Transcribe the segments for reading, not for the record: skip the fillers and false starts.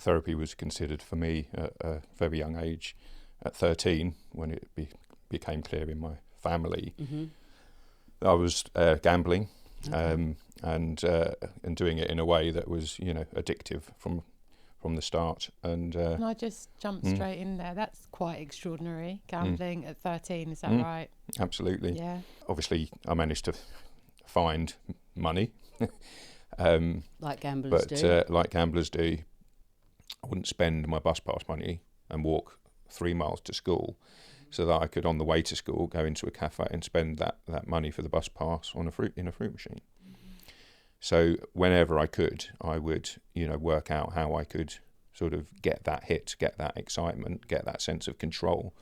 Therapy was considered for me at a very young age. At 13, when it became clear in my family, I was gambling, and doing it in a way that was, addictive from the start. And Can I just jump straight in there? That's quite extraordinary. Gambling at 13, is that right? Absolutely. Yeah. Obviously, I managed to find money. Like gamblers like gamblers do. I wouldn't spend my bus pass money and walk 3 miles to school, so that I could, on the way to school, go into a cafe and spend that money for the bus pass in a fruit machine. So whenever I could, I would, work out how I could sort of get that hit, get that excitement, get that sense of control.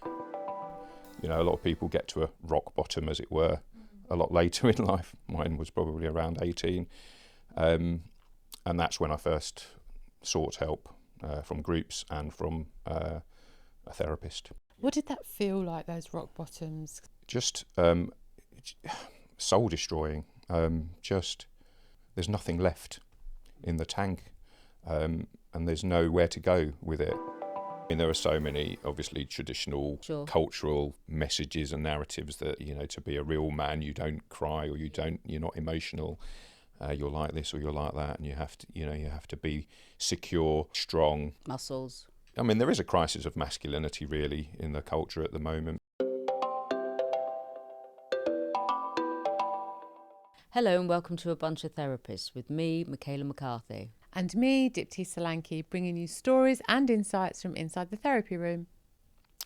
A lot of people get to a rock bottom, as it were, a lot later in life. Mine was probably around 18. And that's when I first sought help from groups and from a therapist. What did that feel like, those rock bottoms? Just soul destroying. There's nothing left in the tank, and there's nowhere to go with it. I mean, there are so many, obviously, traditional cultural messages and narratives that, to be a real man, you don't cry, or you're not emotional. You're like this or you're like that, and you have to be secure, strong. Muscles. I mean, there is a crisis of masculinity, really, in the culture at the moment. Hello and welcome to A Bunch of Therapists with me, Michaela McCarthy. And me, Dipti Solanki, bringing you stories and insights from inside the therapy room.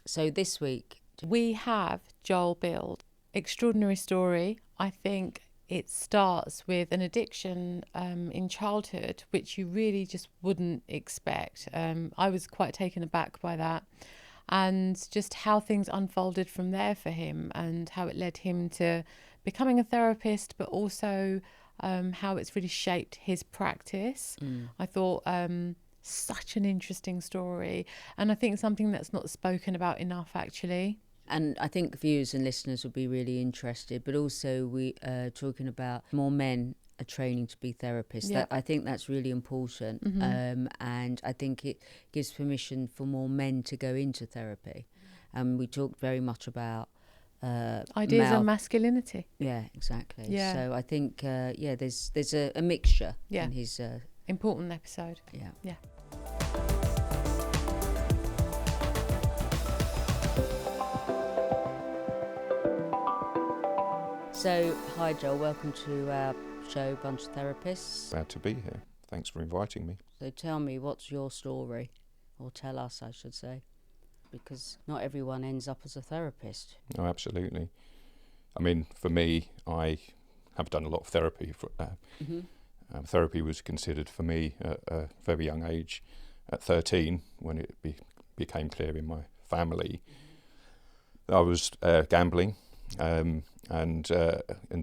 So this week we have Joel Bild. Extraordinary story. I think it starts with an addiction in childhood, which you really just wouldn't expect. I was quite taken aback by that, and just how things unfolded from there for him, and how it led him to becoming a therapist, but also how it's really shaped his practice. I thought such an interesting story, and I think something that's not spoken about enough, actually. And I think viewers and listeners will be really interested, but also we are talking about more men are training to be therapists. Yeah. I think that's really important. And I think it gives permission for more men to go into therapy. And we talked very much about ideas of masculinity. Yeah, exactly. Yeah. So I think, there's a mixture in his... important episode. Yeah. So, hi Joel, welcome to our show, Bunch of Therapists. Glad to be here. Thanks for inviting me. So tell me, what's your story? Or tell us, I should say. Because not everyone ends up as a therapist. Oh, absolutely. I mean, for me, I have done a lot of therapy. Therapy was considered for me at a very young age. At 13, when it became clear in my family, I was gambling. And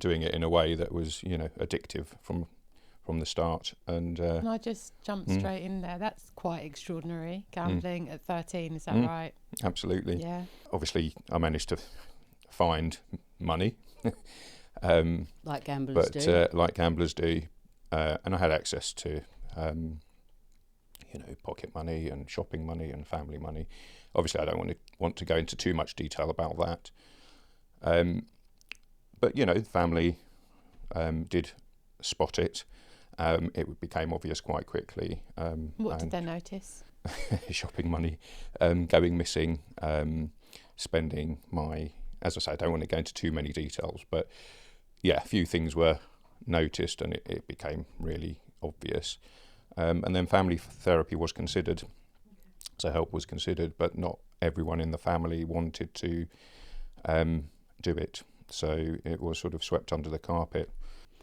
doing it in a way that was, addictive from the start. And Can I just jump straight in there? That's quite extraordinary. Gambling at 13, is that right? Absolutely. Yeah. Obviously, I managed to find money. Like gamblers do. Like gamblers do. And I had access to, pocket money and shopping money and family money. Obviously, I don't want to go into too much detail about that. But, the family did spot it. It became obvious quite quickly. What did they notice? Shopping money, going missing, spending as I say, I don't want to go into too many details, but a few things were noticed, and it became really obvious. And then family therapy was considered, so help was considered, but not everyone in the family wanted to do it. So it was sort of swept under the carpet.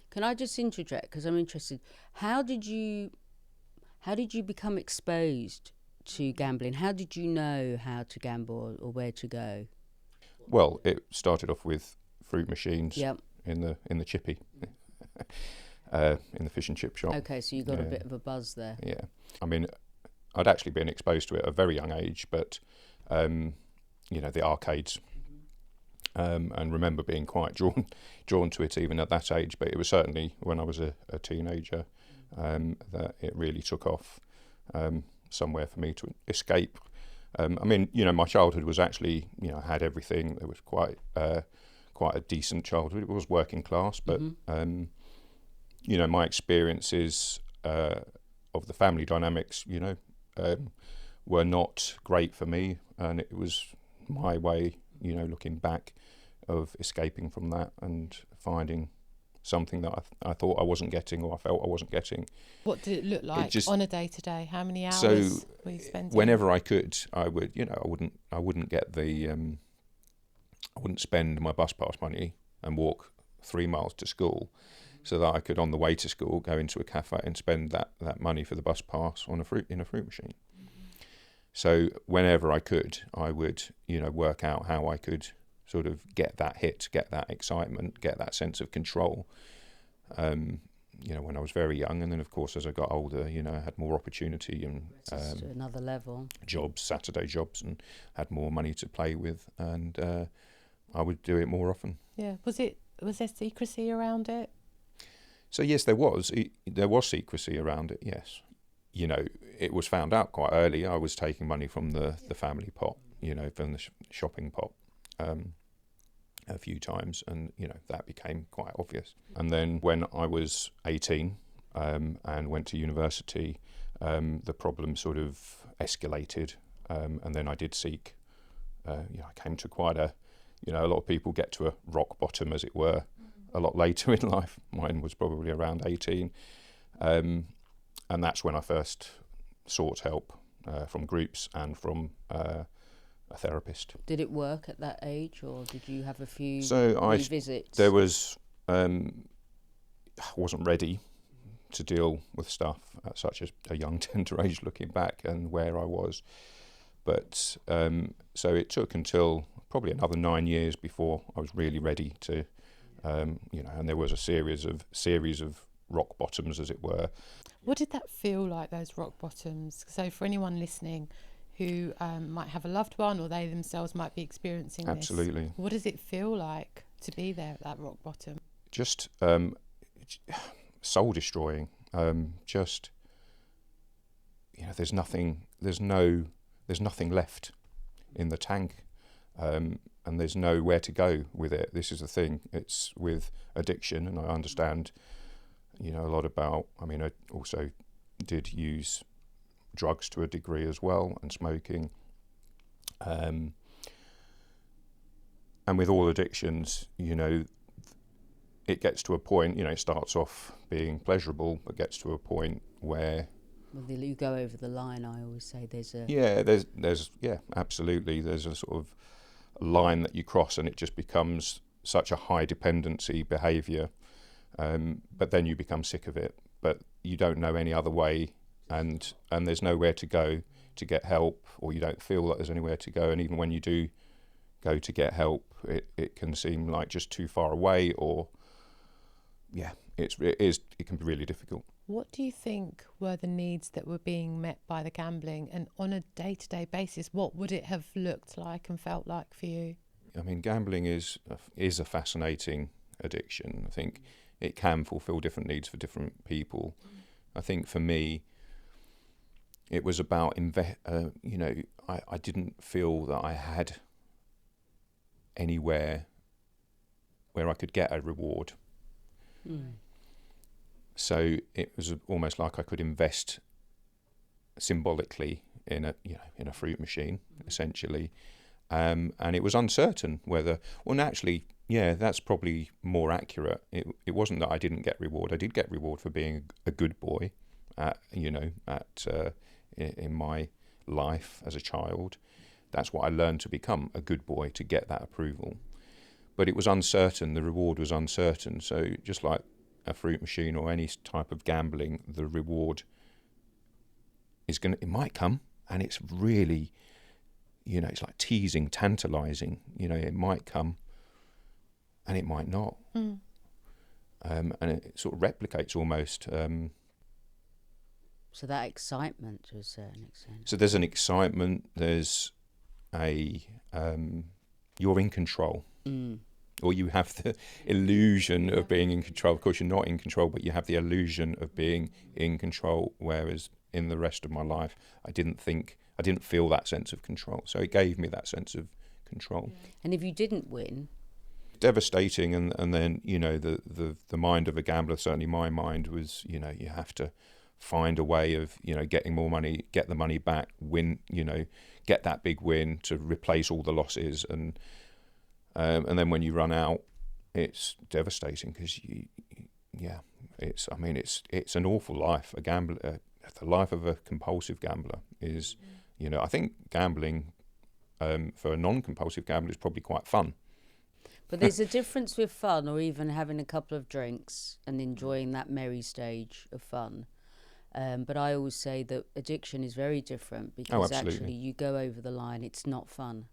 Can I just interject, because I'm interested? How did you become exposed to gambling? How did you know how to gamble or where to go? Well, it started off with fruit machines. Yep. in the chippy, in the fish and chip shop. Okay, so you got a bit of a buzz there. Yeah, I mean, I'd actually been exposed to it at a very young age, but the arcades. And remember being quite drawn to it even at that age, but it was certainly when I was a teenager that it really took off. somewhere for me to escape. I mean, my childhood was actually, I had everything. There was quite a decent childhood. It was working class, but my experiences of the family dynamics, were not great for me, and it was my way, looking back, of escaping from that and finding something that I thought I wasn't getting, or I felt I wasn't getting. What did it look like on a day-to-day? How many hours were you spending? Whenever I could, I would, I wouldn't get I wouldn't spend my bus pass money and walk 3 miles to school, so that I could, on the way to school, go into a cafe and spend that money for the bus pass in a fruit machine. So whenever I could, I would, work out how I could sort of get that hit, get that excitement, get that sense of control, when I was very young. And then, of course, as I got older, I had more opportunity and to another level. Jobs, Saturday jobs, and had more money to play with. And I would do it more often. Yeah. Was there secrecy around it? So, yes, there was secrecy around it, yes. It was found out quite early. I was taking money from the family pot, from the shopping pot, a few times, and that became quite obvious. And then when I was 18 and went to university, the problem sort of escalated, and then I did seek. I came to quite a lot of people get to a rock bottom, as it were, a lot later in life. Mine was probably around 18, and that's when I first sought help from groups and from a therapist. Did it work at that age, or did you have a few visits? There was, I wasn't ready to deal with stuff at such a young, tender age, looking back and where I was. But so it took until probably another 9 years before I was really ready to, and there was a series of rock bottoms, as it were. What did that feel like, those rock bottoms? So for anyone listening who might have a loved one, or they themselves might be experiencing Absolutely. this, what does it feel like to be there at that rock bottom? Just soul destroying. There's nothing left in the tank, and there's nowhere to go with it. This is the thing. It's with addiction, and I understand, a lot about. I mean, I also did use drugs to a degree as well, and smoking. And with all addictions, it gets to a point, it starts off being pleasurable, but gets to a point where... Well, you go over the line, I always say there's a... Yeah, there's absolutely. There's a sort of line that you cross, and it just becomes such a high dependency behaviour. But then you become sick of it, but you don't know any other way, and there's nowhere to go to get help, or you don't feel that there's anywhere to go. And even when you do go to get help, it can seem like just too far away, or it can be really difficult. What do you think were the needs that were being met by the gambling, and on a day-to-day basis, what would it have looked like and felt like for you? I mean, gambling is a fascinating addiction. I think it can fulfil different needs for different people. I think for me, it was about I didn't feel that I had anywhere where I could get a reward. So it was almost like I could invest symbolically in a fruit machine, essentially, and it was uncertain whether. Well, naturally, that's probably more accurate. It wasn't that I didn't get reward. I did get reward for being a good boy, in my life as a child. That's what I learned to become, a good boy, to get that approval. But it was uncertain. The reward was uncertain. So just like a fruit machine or any type of gambling, the reward it might come, and it's really, it's like teasing, tantalizing. It might come, and it might not. And it sort of replicates almost. So that excitement to a certain extent. So there's an excitement. There's you're in control. Or you have the illusion of being in control. Of course, you're not in control, but you have the illusion of being in control, whereas in the rest of my life, I didn't feel that sense of control. So it gave me that sense of control. And if you didn't win? Devastating. And then, you know, the mind of a gambler, certainly my mind was, you know, you have to find a way of, you know, getting more money, get the money back, win, you know, get that big win to replace all the losses. And then when you run out, it's devastating because it's an awful life. A gambler, the life of a compulsive gambler is, you know, I think gambling for a non-compulsive gambler is probably quite fun. But there's a difference with fun, or even having a couple of drinks and enjoying that merry stage of fun. But I always say that addiction is very different, because actually you go over the line, it's not fun.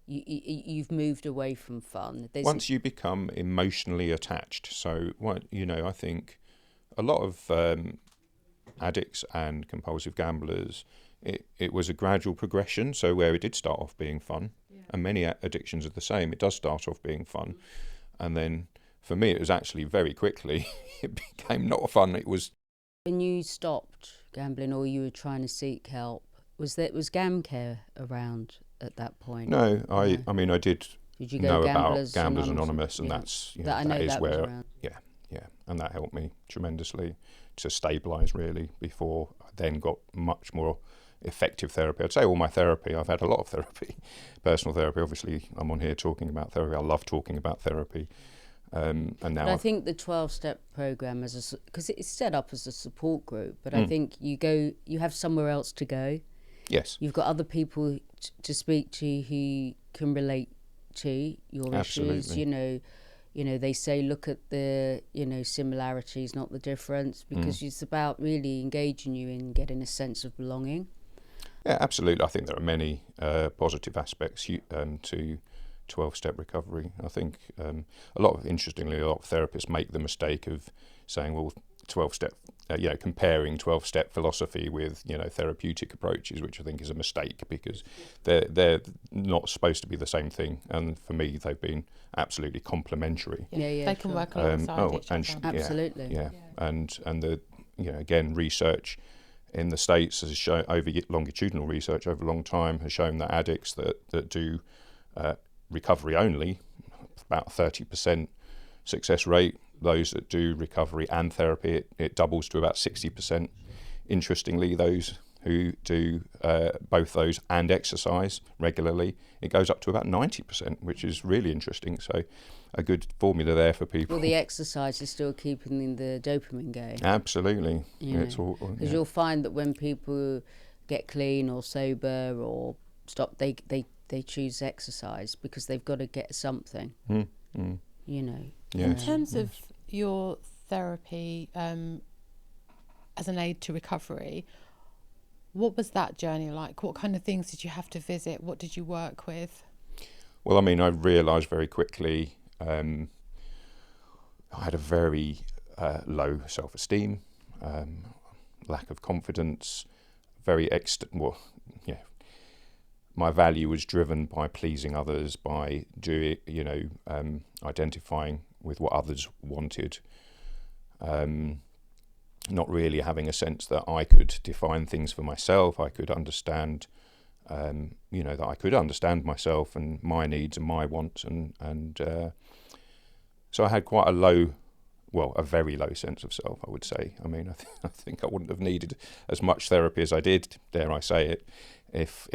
You've moved away from fun. Once you become emotionally attached. So, you know, I think a lot of addicts and compulsive gamblers, it was a gradual progression. So where it did start off being fun, and many addictions are the same. It does start off being fun. And then for me, it was actually very quickly, it became not fun. It was... When you stopped gambling, or you were trying to seek help, was GamCare around at that point? No, I mean, I did you know go about Gamblers Anonymous, and that's, you know, that is where, around. and that helped me tremendously to stabilise, really, before I then got much more effective therapy. I'd say all my therapy, I've had a lot of therapy, personal therapy. Obviously, I'm on here talking about therapy. I love talking about therapy. And now, but I think the 12-step program, because it's set up as a support group, but I think you have somewhere else to go. Yes, you've got other people to speak to who can relate to your issues. You know, they say look at the, you know, similarities, not the difference, because it's about really engaging you in getting a sense of belonging. Yeah, absolutely. I think there are many positive aspects to 12-step recovery. I think interestingly, a lot of therapists make the mistake of saying, well, 12-step, comparing 12-step philosophy with, you know, therapeutic approaches, which I think is a mistake, because they're not supposed to be the same thing. And for me, they've been absolutely complementary. They can work alongside each other. Absolutely. Yeah. And the, you know, again, research in the States has shown, over longitudinal research over a long time, has shown that addicts that do recovery only, about 30% success rate. Those that do recovery and therapy, it doubles to about 60%. Interestingly, those who do both those and exercise regularly, it goes up to about 90%, which is really interesting. So a good formula there for people. Well, the exercise is still keeping the dopamine going. Absolutely. Because you'll find that when people get clean or sober or stop, they choose exercise because they've got to get something. You know. Yeah. In terms of your therapy as an aid to recovery, what was that journey like? What kind of things did you have to visit? What did you work with? Well, I mean, I realised very quickly I had a very low self-esteem, lack of confidence, my value was driven by pleasing others, by identifying with what others wanted, not really having a sense that I could define things for myself. I could understand, that I could understand myself and my needs and my wants, and so I had quite a very low sense of self, I would say. I mean, I think I wouldn't have needed as much therapy as I did, dare I say it, if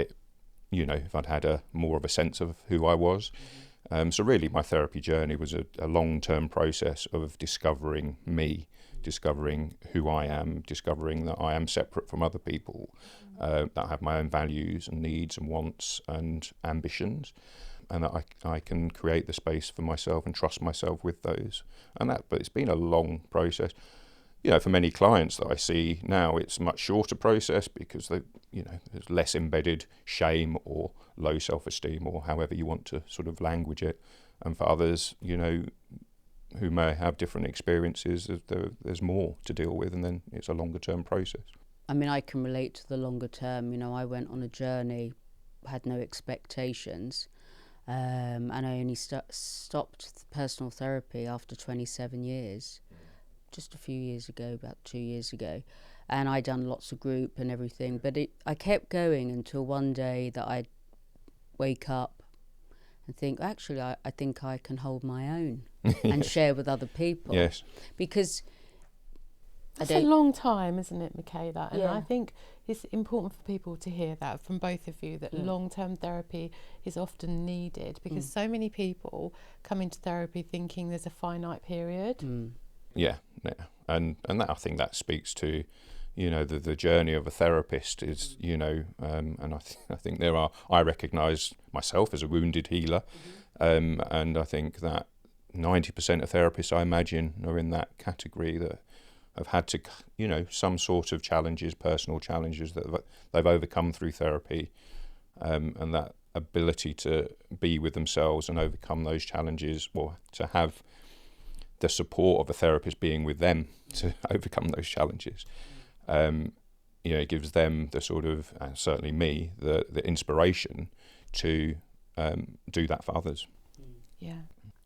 I'd had more of a sense of who I was. So really my therapy journey was a long-term process of discovering me, discovering who I am, discovering that I am separate from other people, that I have my own values and needs and wants and ambitions, and that I can create the space for myself and trust myself with those. But it's been a long process. For many clients that I see now, it's a much shorter process because there's less embedded shame or low self-esteem, or however you want to sort of language it. And for others, who may have different experiences, there's more to deal with, and then it's a longer term process. I mean, I can relate to the longer term. I went on a journey, had no expectations, and I only stopped personal therapy after 27 years. Just a few years ago, about 2 years ago. and I'd done lots of group and everything, but I kept going until one day that I'd wake up and think, actually, I think I can hold my own and share with other people. Yes. Because it's a long time, isn't it, Michaela? And Yeah. I think it's important for people to hear that from both of you, that long-term therapy is often needed, because so many people come into therapy thinking there's a finite period. Yeah. And that, I think that speaks to, you know, the journey of a therapist is, you know, and I think I recognise myself as a wounded healer, and I think that 90% of therapists, I imagine, are in that category, that have had to, you know, some sort of challenges, personal challenges that they've overcome through therapy, and that ability to be with themselves and overcome those challenges, or to have the support of a therapist being with them to overcome those challenges. You know, it gives them the sort of, certainly me, the inspiration to do that for others. Yeah.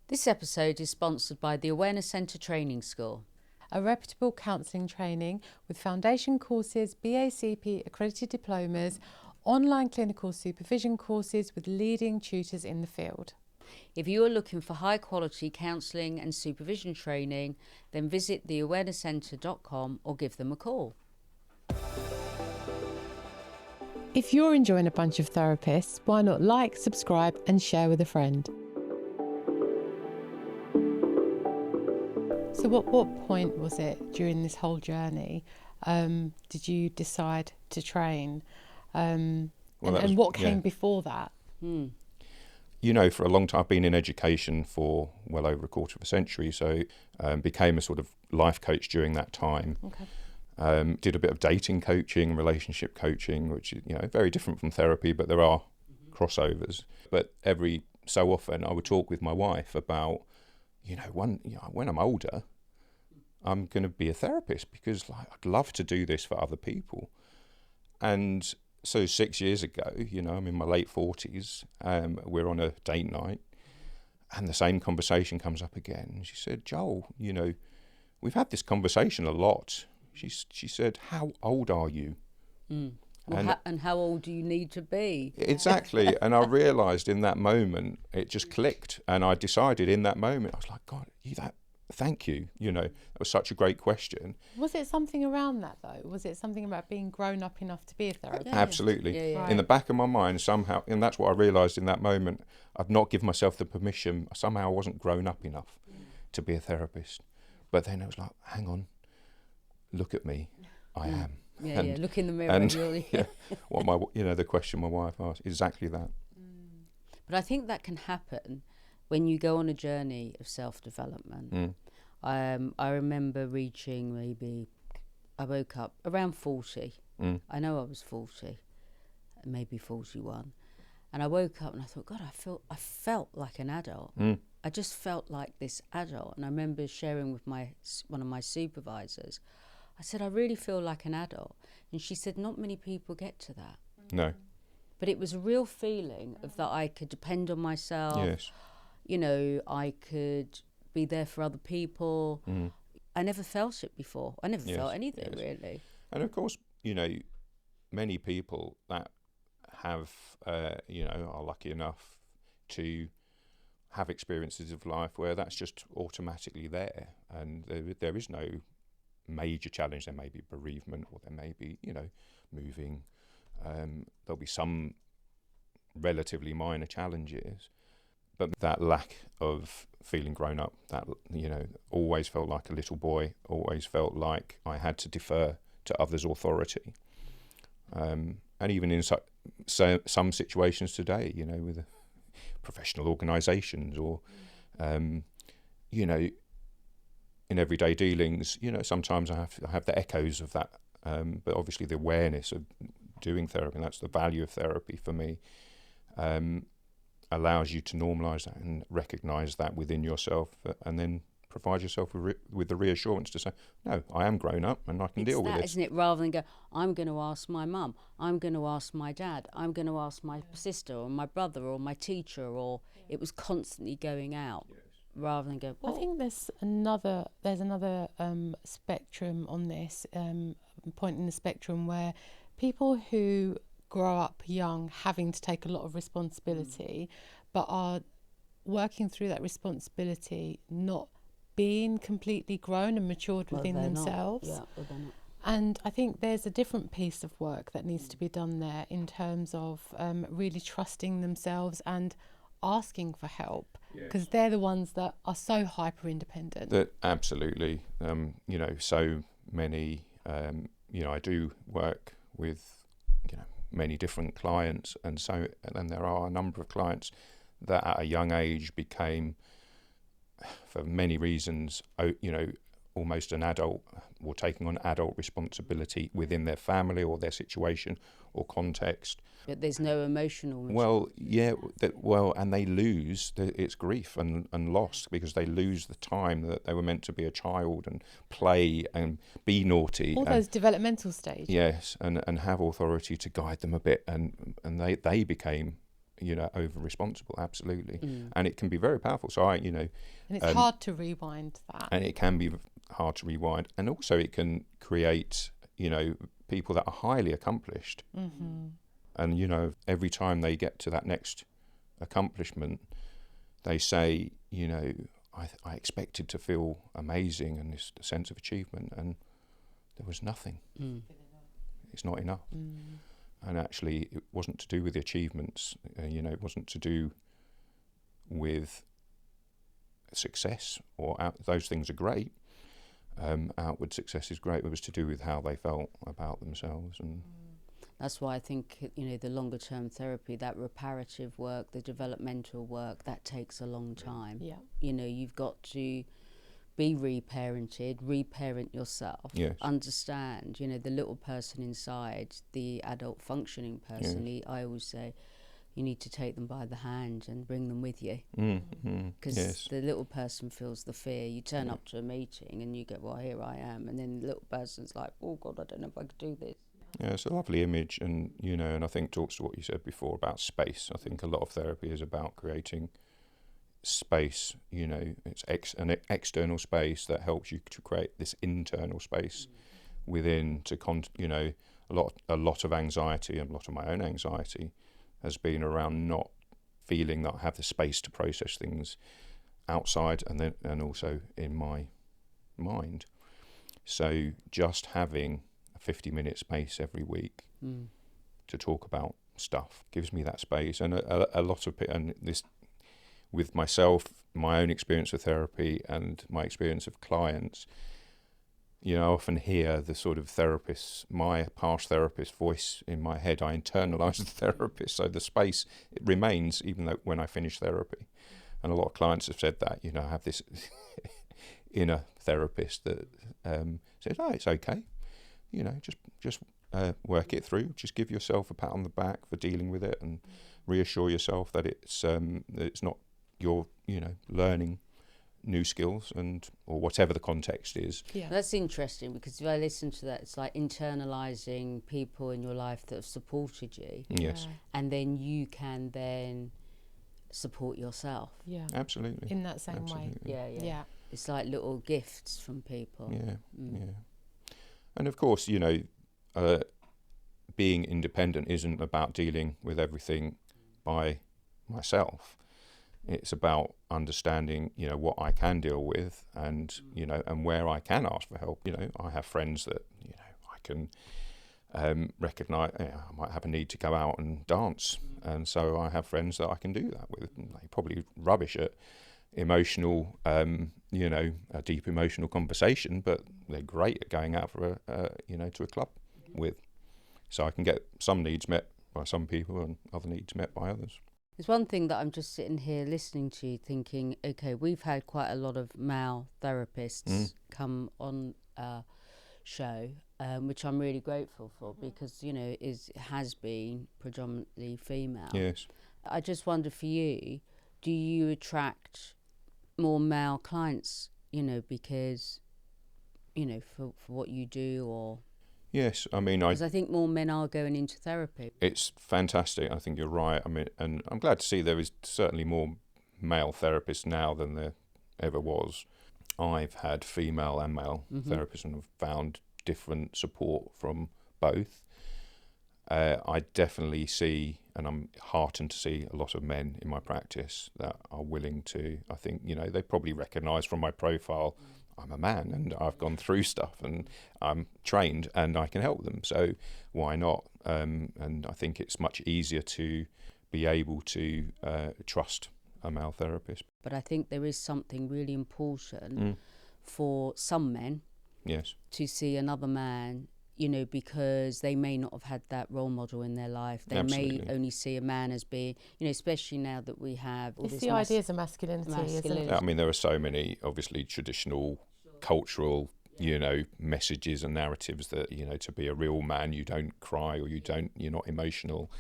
This episode is sponsored by the Awareness Centre Training School, a reputable counselling training with foundation courses, BACP accredited diplomas, online clinical supervision courses with leading tutors in the field. If you are looking for high quality counselling and supervision training, then visit theawarenesscentre.com or give them a call. If you're enjoying A Bunch of Therapists, why not like, subscribe and share with a friend? So what point was it during this whole journey did you decide to train? And what came before that? You know, for a long time, I've been in education for well over a quarter of a century, so became a sort of life coach during that time. Okay. Did a bit of dating coaching, relationship coaching, which is, you know, very different from therapy, but there are crossovers. But every so often I would talk with my wife about, you know, when I'm older, I'm going to be a therapist, because like, I'd love to do this for other people. And so 6 years ago, you know, I'm in my late 40s, we're on a date night, and the same conversation comes up again. She said, Joel, you know, we've had this conversation a lot. She said, how old are you? Well, and how old do you need to be? Exactly. And I realised in that moment, it just clicked. And I decided in that moment, I was like, God, thank you. You know, that was such a great question. Was it something around that, though? Was it something about being grown up enough to be a therapist? Absolutely. Yeah. Right. In the back of my mind, somehow, and that's what I realised in that moment, I'd not given myself the permission. Somehow I wasn't grown up enough to be a therapist. But then I was like, hang on, look at me. I am. Yeah, look in the mirror. And the question my wife asked, exactly that. But I think that can happen when you go on a journey of self-development. I remember reaching I woke up around 40. I know I was 40, maybe 41. And I woke up and I thought, God, I felt like an adult. I just felt like this adult. And I remember sharing with one of my supervisors. I said, I really feel like an adult. And she said, not many people get to that. No. But it was a real feeling of that I could depend on myself. Yes. You know, I could be there for other people. I never felt it before. I never felt anything, really. And of course, you know, many people that have, you know, are lucky enough to have experiences of life where that's just automatically there, and there is no major challenge. There may be bereavement, or there may be, you know, moving. There'll be some relatively minor challenges, but that lack of feeling grown up, that, you know, always felt like a little boy, always felt like I had to defer to others' authority. And even in some situations today, you know, with professional organisations or, you know, in everyday dealings, you know, sometimes I have the echoes of that, but obviously the awareness of doing therapy, and that's the value of therapy for me, allows you to normalise that and recognise that within yourself, and then provide yourself with the reassurance to say, no, I am grown up and I can deal with it. Isn't it? Rather than go, I'm going to ask my mum, I'm going to ask my dad, I'm going to ask my sister or my brother or my teacher, or it was constantly going out. Rather than go, I think there's another spectrum on this point in the spectrum where people who grow up young having to take a lot of responsibility but are working through that responsibility not being completely grown and matured within themselves. And I think there's a different piece of work that needs to be done there in terms of really trusting themselves and asking for help, because they're the ones that are so hyper independent. Absolutely. So many, I do work with, many different clients, and there are a number of clients that at a young age became, for many reasons, almost an adult, or taking on adult responsibility within their family or their situation or context. But there's no emotional maturity. Well, yeah, and they lose, it's grief and loss, because they lose the time that they were meant to be a child and play and be naughty. All those developmental stages. Yes, and have authority to guide them a bit, and they became, over responsible, absolutely. And it can be very powerful. So and it's hard to rewind that. And it can be hard to rewind, and also it can create, people that are highly accomplished. And every time they get to that next accomplishment, they say, I expected to feel amazing and this sense of achievement, and there was nothing. It's not enough. And actually, it wasn't to do with the achievements. It wasn't to do with success or those things are great. Outward success is great. It was to do with how they felt about themselves. And that's why I think, the longer term therapy, that reparative work, the developmental work, that takes a long time. Yeah. You've got to be reparented, reparent yourself, understand, the little person inside, the adult functioning person. I always say, you need to take them by the hand and bring them with you, because the little person feels the fear. You turn up to a meeting and you go, well, here I am, and then the little person's like, oh God, I don't know if I could do this. Yeah, it's a lovely image, and and I think talks to what you said before about space. I think a lot of therapy is about creating space. It's an external space that helps you to create this internal space within. A lot of anxiety, and a lot of my own anxiety has been around not feeling that I have the space to process things outside and also in my mind. So just having a 50-minute space every week to talk about stuff gives me that space. And a lot of this, with myself, my own experience of therapy and my experience of clients, I often hear the sort of my past therapist voice in my head. I internalise the therapist, so the space, it remains even though when I finish therapy. And a lot of clients have said that, I have this inner therapist that says, oh, it's okay, just work it through. Just give yourself a pat on the back for dealing with it, and reassure yourself that it's not your, learning new skills or whatever the context is. Yeah. That's interesting, because if I listen to that, it's like internalising people in your life that have supported you. Yes. And then you can then support yourself. Yeah. Absolutely. In that same way. Yeah. It's like little gifts from people. Yeah. And of course, being independent isn't about dealing with everything by myself. It's about understanding, what I can deal with, and and where I can ask for help. I have friends that I can recognise. I might have a need to go out and dance, and so I have friends that I can do that with. They probably rubbish at emotional, a deep emotional conversation, but they're great at going out for to a club with. So I can get some needs met by some people and other needs met by others. There's one thing that I'm just sitting here listening to you thinking, okay, we've had quite a lot of male therapists come on our show, which I'm really grateful for, because, it has been predominantly female. Yes. I just wonder for you, do you attract more male clients, because, for what you do, or... Yes, I mean, because I think more men are going into therapy. It's fantastic. I think you're right. I mean, and I'm glad to see there is certainly more male therapists now than there ever was. I've had female and male therapists and have found different support from both. I definitely see, and I'm heartened to see, a lot of men in my practice that are willing to, I think, they probably recognise from my profile, I'm a man and I've gone through stuff and I'm trained and I can help them. So why not? And I think it's much easier to be able to trust a male therapist. But I think there is something really important for some men to see another man, because they may not have had that role model in their life. They may only see a man as being, especially now that we have all it's this the ideas of masculinity. Isn't it? I mean, there are so many, obviously, traditional, cultural, messages and narratives that, to be a real man, you don't cry or you're not emotional.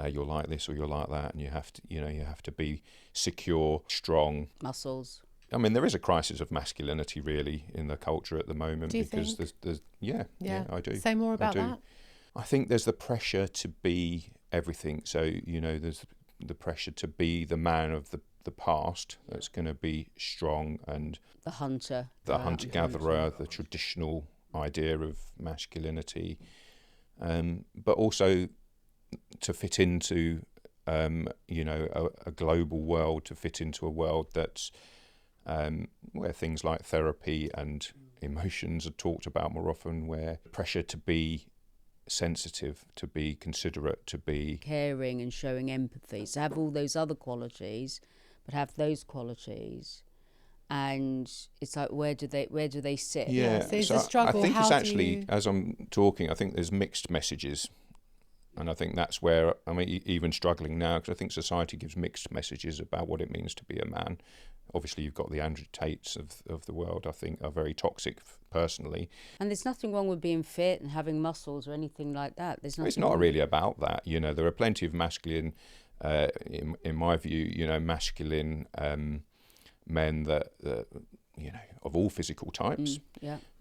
You're like this or you're like that, and you have to be secure, strong. Muscles. I mean, there is a crisis of masculinity really in the culture at the moment. Do you because think? there's I do. Say more about that. I think there's the pressure to be everything. So, there's the pressure to be the man of the past that's going to be strong, and the hunter-gatherer, the traditional idea of masculinity, but also to fit into a global world, to fit into a world that's where things like therapy and emotions are talked about more often, where pressure to be sensitive, to be considerate, to be caring and showing empathy, to have all those other qualities, but have those qualities. And it's like, where do they sit? Yeah, so it's a struggle. I think How it's do actually, you... as I'm talking, I think there's mixed messages. And I think that's where, even struggling now, because I think society gives mixed messages about what it means to be a man. Obviously, you've got the Andrew Tates of the world, I think, are very toxic personally. And there's nothing wrong with being fit and having muscles or anything like that. It's not really about that. There are plenty of masculine, in my view, masculine men that of all physical types,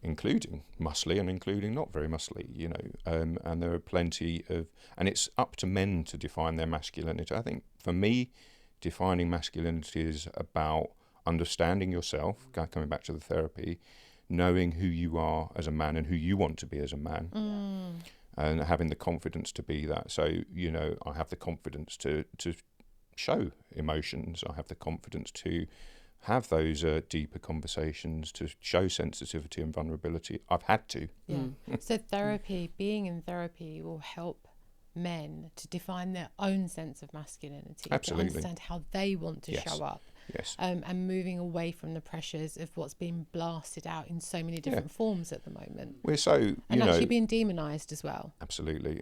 including muscly and including not very muscly, and there are plenty of, and it's up to men to define their masculinity. I think for me, defining masculinity is about understanding yourself, coming back to the therapy, knowing who you are as a man and who you want to be as a man, and having the confidence to be that. So, I have the confidence to show emotions. I have the confidence to have those deeper conversations, to show sensitivity and vulnerability. I've had to. So being in therapy will help men to define their own sense of masculinity, Absolutely. to understand how they want to show up, and moving away from the pressures of what's being blasted out in so many different forms at the moment. We're so, actually being demonised as well. Absolutely.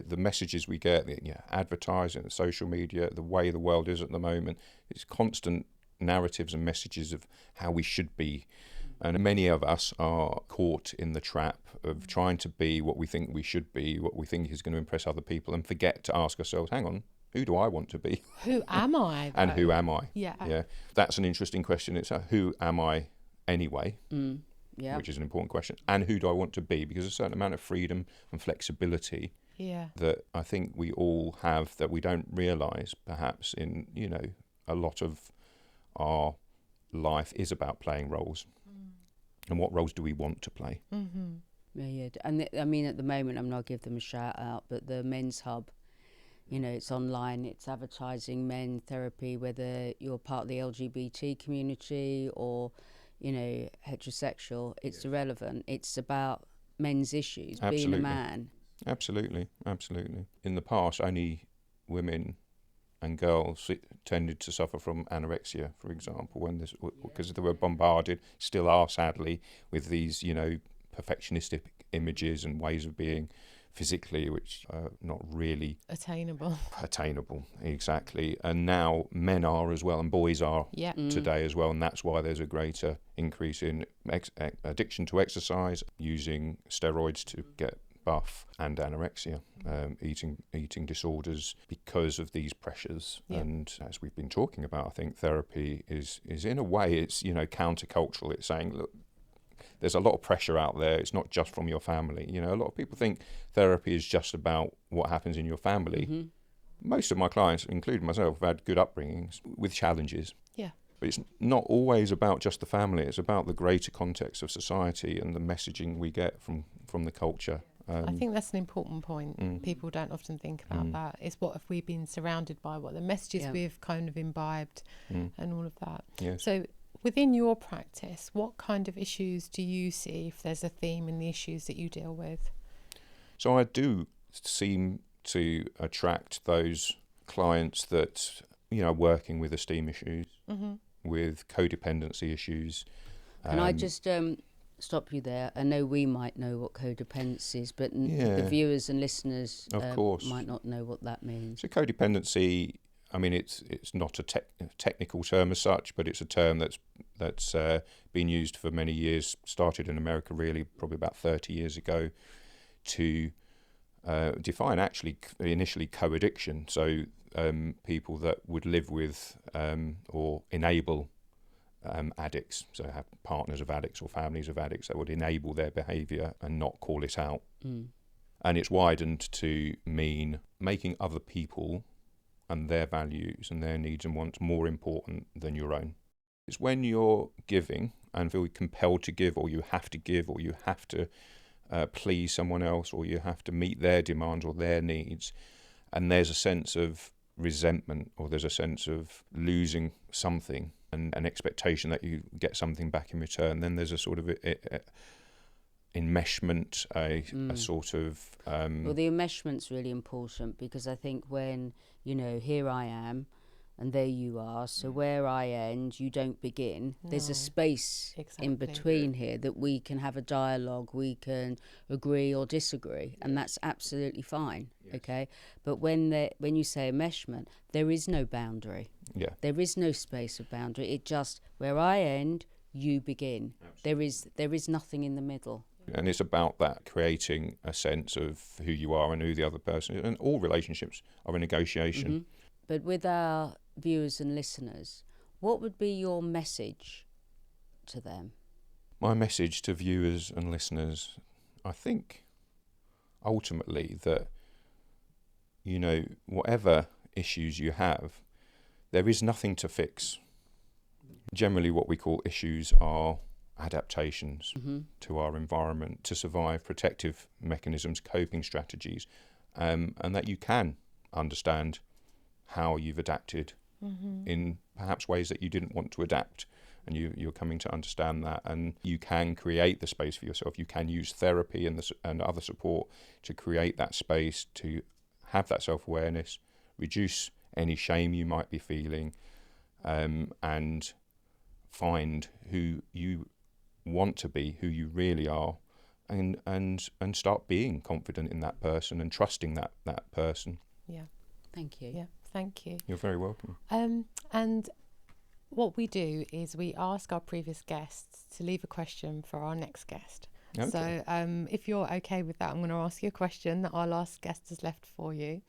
The messages we get, advertising, social media, the way the world is at the moment, it's constant narratives and messages of how we should be. And many of us are caught in the trap of trying to be what we think we should be, what we think is going to impress other people, and forget to ask ourselves, hang on, who do I want to be? Who am I? And who am I? Yeah. That's an interesting question. It's who am I anyway? Which is an important question. And who do I want to be? Because there's a certain amount of freedom and flexibility that I think we all have that we don't realise perhaps in, a lot of our life is about playing roles. And what roles do we want to play? Yeah. And at the moment, I'm not give them a shout out, but the Men's Hub, it's online, it's advertising men therapy, whether you're part of the LGBT community or, heterosexual, it's irrelevant. It's about men's issues, being a man. Absolutely. In the past, only women and girls tended to suffer from anorexia, for example, because they were bombarded, still are sadly, with these, perfectionistic images and ways of being physically, which are not really attainable, exactly. And now men are as well, and boys are today as well, and that's why there's a greater increase in addiction to exercise, using steroids to get buff, and anorexia, eating disorders because of these pressures. And as we've been talking about, I think therapy is in a way, it's countercultural. It's saying, look, there's a lot of pressure out there. It's not just from your family. A lot of people think therapy is just about what happens in your family. Most of my clients, including myself, have had good upbringings with challenges. But it's not always about just the family. It's about the greater context of society and the messaging we get from the culture. I think that's an important point. People don't often think about that. It's what have we been surrounded by, what the messages we've kind of imbibed and all of that. Yes. So within your practice, what kind of issues do you see, if there's a theme in the issues that you deal with? So I do seem to attract those clients that, are working with esteem issues, with codependency issues. Can I just stop you there? I know we might know what codependency is, but the viewers and listeners might not know what that means. So codependency, I mean, it's not a technical term as such, but it's a term that's been used for many years, started in America really probably about 30 years ago, to define actually initially co-addiction. So people that would live with or enable addicts, so have partners of addicts or families of addicts that would enable their behaviour and not call it out. And it's widened to mean making other people and their values and their needs and wants more important than your own. It's when you're giving and feel compelled to give, or you have to give, or you have to please someone else, or you have to meet their demands or their needs, and there's a sense of resentment, or there's a sense of losing something and an expectation that you get something back in return. Then there's a sort of enmeshment, a sort of... Well, the enmeshment's really important, because I think when, here I am and there you are, so where I end, you don't begin. There's a space in between here that we can have a dialogue, we can agree or disagree, and that's absolutely fine, okay? But when you say enmeshment, there is no boundary. Yeah. There is no space of boundary. It just, where I end, you begin. Absolutely. There is nothing in the middle. And it's about that, creating a sense of who you are and who the other person is. And all relationships are a negotiation. But with our viewers and listeners, what would be your message to them? My message to viewers and listeners, I think, ultimately that, whatever issues you have, there is nothing to fix. Generally, what we call issues are adaptations to our environment, to survive, protective mechanisms, coping strategies, and that you can understand how you've adapted in perhaps ways that you didn't want to adapt, and you're coming to understand that, and you can create the space for yourself. You can use therapy and other support to create that space, to have that self-awareness, reduce any shame you might be feeling, and find who you want to be, who you really are, and start being confident in that person and trusting that person. Yeah. Thank you. Yeah, thank you. You're very welcome. And what we do is we ask our previous guests to leave a question for our next guest. Okay. So if you're okay with that, I'm going to ask you a question that our last guest has left for you.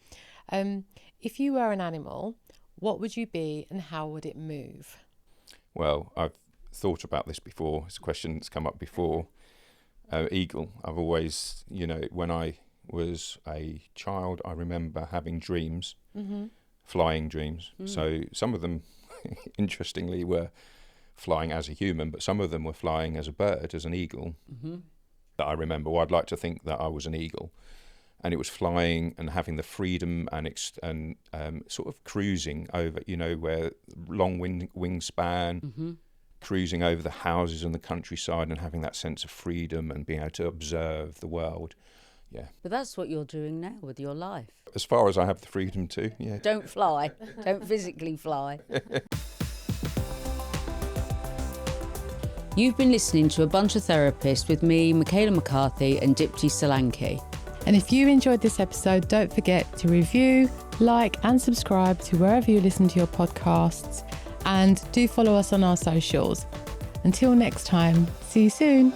If you were an animal, what would you be and how would it move? Well, I've thought about this before. It's a question that's come up before. Eagle. I've always, when I was a child, I remember having dreams, flying dreams. So some of them, interestingly, were flying as a human, but some of them were flying as a bird, as an eagle. That I remember. Well, I'd like to think that I was an eagle, and it was flying and having the freedom and sort of cruising over, where long wingspan, cruising over the houses and the countryside and having that sense of freedom and being able to observe the world. Yeah. But that's what you're doing now with your life. As far as I have the freedom to, yeah. Don't fly. Don't physically fly. You've been listening to A Bunch of Therapists with me, Michaela McCarthy, and Dipti Solanki. And if you enjoyed this episode, don't forget to review, like and subscribe to wherever you listen to your podcasts, and do follow us on our socials. Until next time, see you soon.